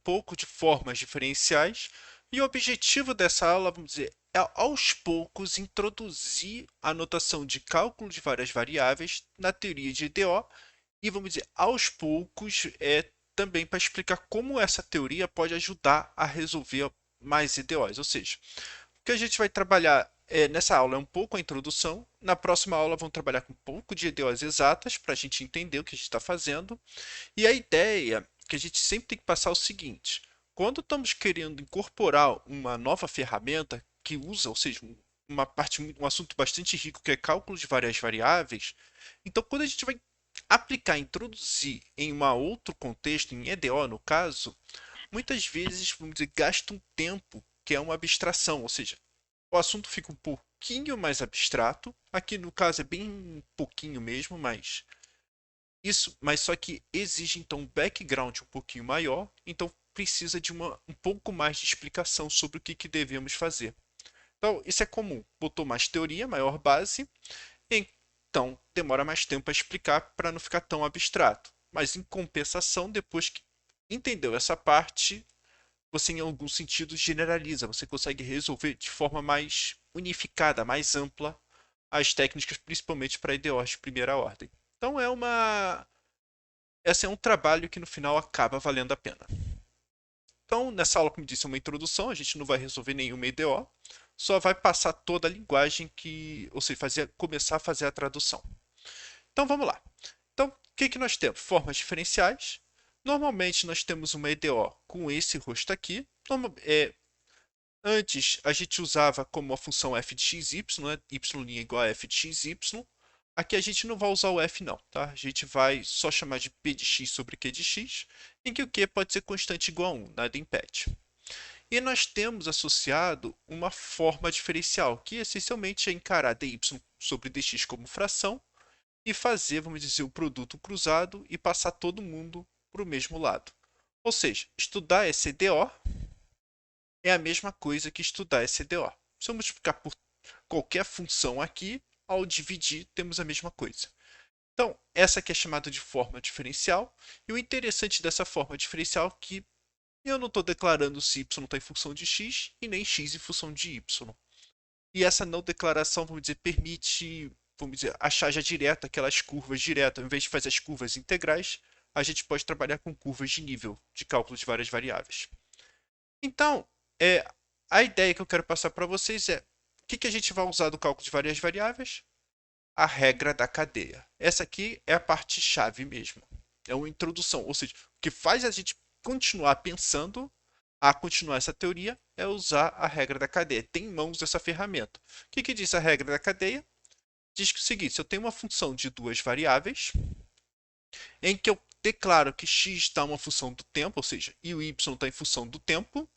pouco de formas diferenciais e o objetivo dessa aula, vamos dizer, é aos poucos introduzir a notação de cálculo de várias variáveis na teoria de EDO e, vamos dizer, aos poucos também para explicar como essa teoria pode ajudar a resolver mais EDOs. Ou seja, o que a gente vai trabalhar nessa aula é um pouco a introdução. Na próxima aula vamos trabalhar com um pouco de EDOs exatas para a gente entender o que a gente está fazendo. E a ideia que a gente sempre tem que passar é o seguinte: quando estamos querendo incorporar uma nova ferramenta que usa, ou seja, um assunto bastante rico que é cálculo de várias variáveis, então quando a gente vai aplicar, introduzir em um outro contexto, em EDO no caso, muitas vezes, vamos dizer, gasta um tempo que é uma abstração, ou seja, o assunto fica um pouquinho mais abstrato. Aqui no caso é bem pouquinho mesmo, mas só que exige então um background um pouquinho maior, então precisa de um pouco mais de explicação sobre o que devemos fazer. Então, isso é comum. Botou mais teoria, maior base, então demora mais tempo para explicar para não ficar tão abstrato. Mas em compensação, depois que entendeu essa parte, você em algum sentido generaliza, você consegue resolver de forma mais unificada, mais ampla as técnicas, principalmente para EDOs de primeira ordem. Então esse é um trabalho que no final acaba valendo a pena. Então, nessa aula, como disse, é uma introdução, a gente não vai resolver nenhuma EDO, só vai passar toda a linguagem ou seja, começar a fazer a tradução. Então, vamos lá. Então, o que nós temos? Formas diferenciais. Normalmente, nós temos uma EDO com esse rosto aqui. Antes, a gente usava como a função f de x, y, né? Y' igual a f de x, y. Aqui a gente não vai usar o f não, tá? A gente vai só chamar de p de x sobre q de x, em que o q pode ser constante igual a 1, nada impede. E nós temos associado uma forma diferencial, que essencialmente é encarar dy sobre dx como fração e fazer, vamos dizer, o produto cruzado e passar todo mundo para o mesmo lado. Ou seja, estudar esse EDO é a mesma coisa que estudar esse EDO. Se eu multiplicar por qualquer função aqui, ao dividir, temos a mesma coisa. Então, essa aqui é chamada de forma diferencial. E o interessante dessa forma diferencial é que eu não estou declarando se y está em função de x e nem x em função de y. E essa não declaração, vamos dizer, permite, vamos dizer, achar já direto aquelas curvas diretas. Ao invés de fazer as curvas integrais, a gente pode trabalhar com curvas de nível, de cálculo de várias variáveis. Então, é, a ideia que eu quero passar para vocês é o que a gente vai usar do cálculo de várias variáveis? A regra da cadeia. Essa aqui é a parte chave mesmo. É uma introdução, ou seja, o que faz a gente continuar pensando a continuar essa teoria é usar a regra da cadeia. Tem em mãos essa ferramenta. O que diz a regra da cadeia? Diz que é o seguinte: se eu tenho uma função de duas variáveis, em que eu declaro que x está uma função do tempo, ou seja, e o y está em função do tempo,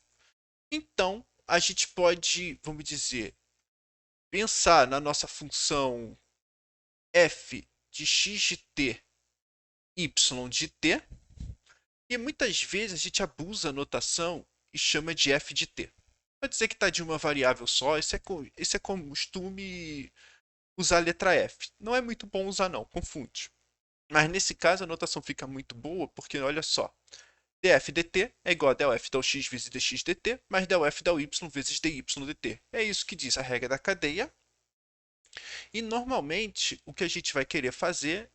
então a gente pode, vamos dizer, pensar na nossa função f de x de t, y de t, e muitas vezes a gente abusa a notação e chama de f de t. Para dizer que está de uma variável só, esse é costume usar a letra f. Não é muito bom usar não, confunde. Mas nesse caso a notação fica muito boa porque, olha só, df dt é igual a del f del x vezes dx dt, mais del f del y vezes dy dt. É isso que diz a regra da cadeia. E normalmente o que a gente vai querer fazer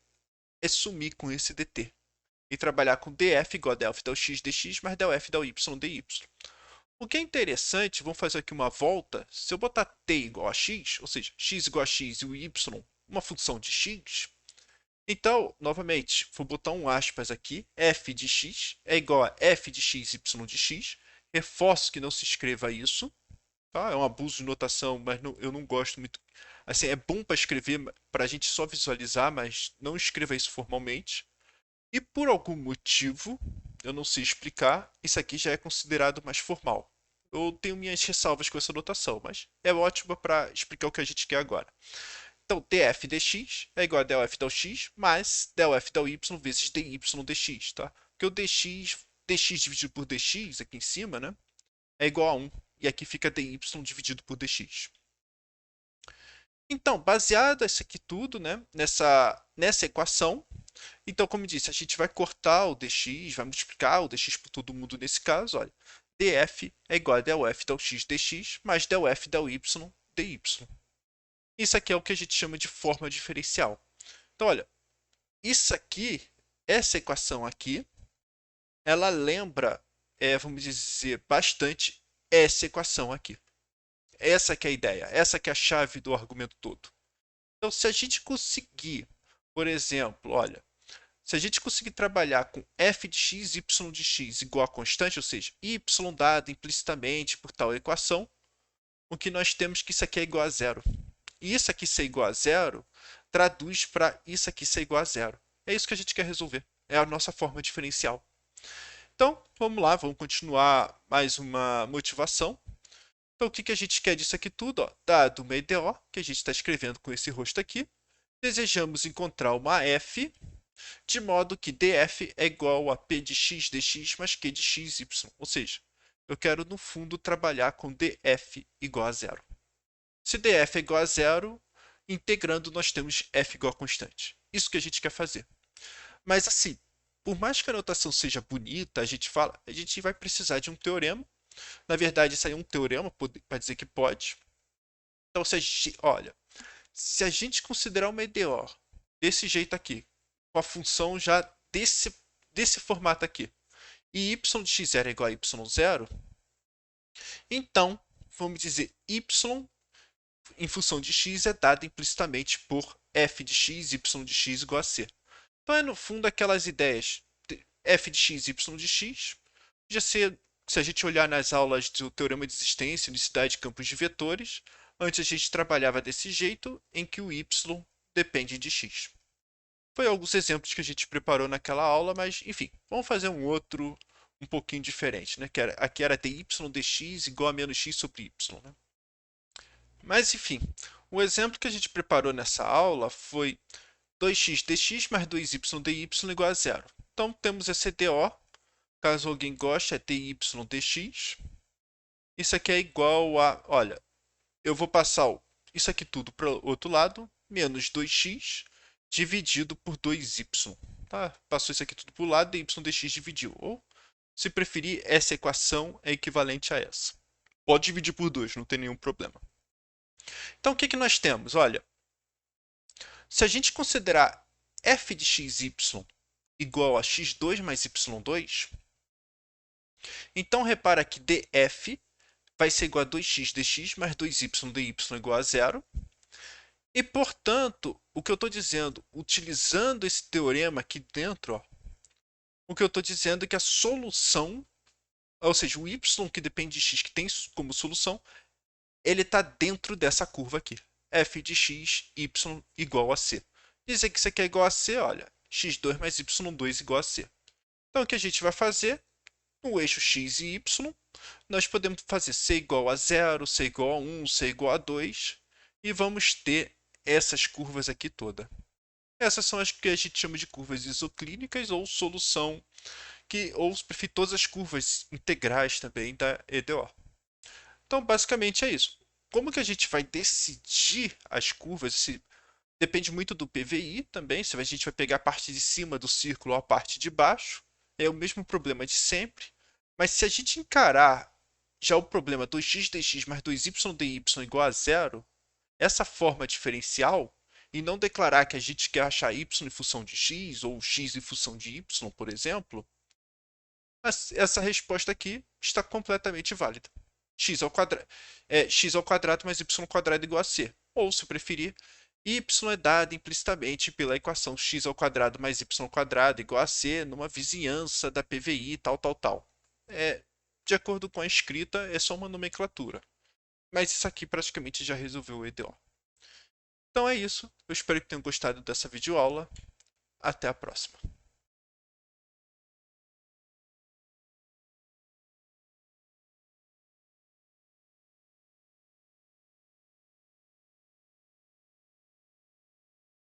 é sumir com esse dt e trabalhar com df igual a del f del x dx mais del f del y dy. O que é interessante, vamos fazer aqui uma volta. Se eu botar t igual a x, ou seja, x igual a x e o y uma função de x, então, novamente, vou botar um aspas aqui, f de x é igual a f de x, y de x. Reforço que não se escreva isso, tá? É um abuso de notação, mas eu não gosto muito. Assim, é bom para escrever, para a gente só visualizar, mas não escreva isso formalmente. E por algum motivo, eu não sei explicar, isso aqui já é considerado mais formal. Eu tenho minhas ressalvas com essa notação, mas é ótima para explicar o que a gente quer agora. Então, df dx é igual a del f del x mais del f del y vezes dy dx, tá? Porque o dx dividido por dx, aqui em cima, né, é igual a 1. E aqui fica dy dividido por dx. Então, baseado isso aqui tudo, né, nessa equação, Então, como eu disse, a gente vai cortar o dx, vai multiplicar o dx por todo mundo nesse caso, olha. df é igual a del f del x dx mais del f del y dy. Isso aqui é o que a gente chama de forma diferencial. Então, olha, isso aqui, essa equação aqui, ela lembra, vamos dizer, bastante essa equação aqui. Essa que é a ideia, essa que é a chave do argumento todo. Então, se a gente conseguir, por exemplo, olha, se a gente conseguir trabalhar com f de x, y de x igual a constante, ou seja, y dado implicitamente por tal equação, o que nós temos que isso aqui é igual a zero. E isso aqui ser igual a zero, traduz para isso aqui ser igual a zero. É isso que a gente quer resolver. É a nossa forma diferencial. Então, vamos lá, vamos continuar mais uma motivação. Então, o que a gente quer disso aqui tudo? Ó, dado uma EDO, que a gente está escrevendo com esse rosto aqui, desejamos encontrar uma f, de modo que df é igual a p de x dx mais q de x, y. Ou seja, eu quero, no fundo, trabalhar com df igual a zero. Se df é igual a zero, integrando, nós temos f igual a constante. Isso que a gente quer fazer. Mas, assim, por mais que a notação seja bonita, a gente vai precisar de um teorema. Na verdade, isso aí é um teorema para dizer que pode. Então, se a gente, olha, se a gente considerar uma EDO desse jeito aqui, com a função já desse formato aqui, e y de x0 é igual a y0, então, vamos dizer, y em função de x é dado implicitamente por f de x, y de x igual a c. Então, é no fundo aquelas ideias f de x, y de x, já se a gente olhar nas aulas do teorema de existência, unicidade de campos de vetores, antes a gente trabalhava desse jeito, em que o y depende de x. Foi alguns exemplos que a gente preparou naquela aula, mas enfim, vamos fazer um outro um pouquinho diferente, né? Aqui era dy dx igual a menos x sobre y, né? Mas enfim, o exemplo que a gente preparou nessa aula foi 2x dx mais 2y dy igual a zero. Então temos esse DO, caso alguém goste, é dy dx. Isso aqui é igual a, olha, eu vou passar isso aqui tudo para o outro lado, menos 2x dividido por 2y. Tá? Passou isso aqui tudo para o lado, dy dx dividiu. Ou, se preferir, essa equação é equivalente a essa. Pode dividir por 2, não tem nenhum problema. Então, o que nós temos? Olha, se a gente considerar f de xy igual a x2 mais y2, então repara que df vai ser igual a 2x dx mais 2y dy igual a zero. E, portanto, o que eu estou dizendo, utilizando esse teorema aqui dentro, ó, o que eu estou dizendo é que a solução, ou seja, o y que depende de x, que tem como solução, ele está dentro dessa curva aqui. f de x, y igual a c. Dizer que isso aqui é igual a c, olha, x2 mais y2 igual a c. Então, o que a gente vai fazer? No eixo x e y, nós podemos fazer c igual a 0, c igual a 1, c igual a 2, e vamos ter essas curvas aqui todas. Essas são as que a gente chama de curvas isoclínicas ou solução, ou prefiro todas as curvas integrais também da EDO. Então, basicamente é isso. Como que a gente vai decidir as curvas? Depende muito do PVI também, se a gente vai pegar a parte de cima do círculo ou a parte de baixo. É o mesmo problema de sempre. Mas se a gente encarar já o problema 2x dx mais 2y dy igual a zero, essa forma diferencial, e não declarar que a gente quer achar y em função de x ou x em função de y, por exemplo, essa resposta aqui está completamente válida. X ao quadrado mais y ao quadrado igual a c. Ou, se preferir, y é dado implicitamente pela equação x ao quadrado mais y ao quadrado igual a c numa vizinhança da PVI, tal, tal, tal. De acordo com a escrita, é só uma nomenclatura. Mas isso aqui praticamente já resolveu o EDO. Então é isso. Eu espero que tenham gostado dessa videoaula. Até a próxima.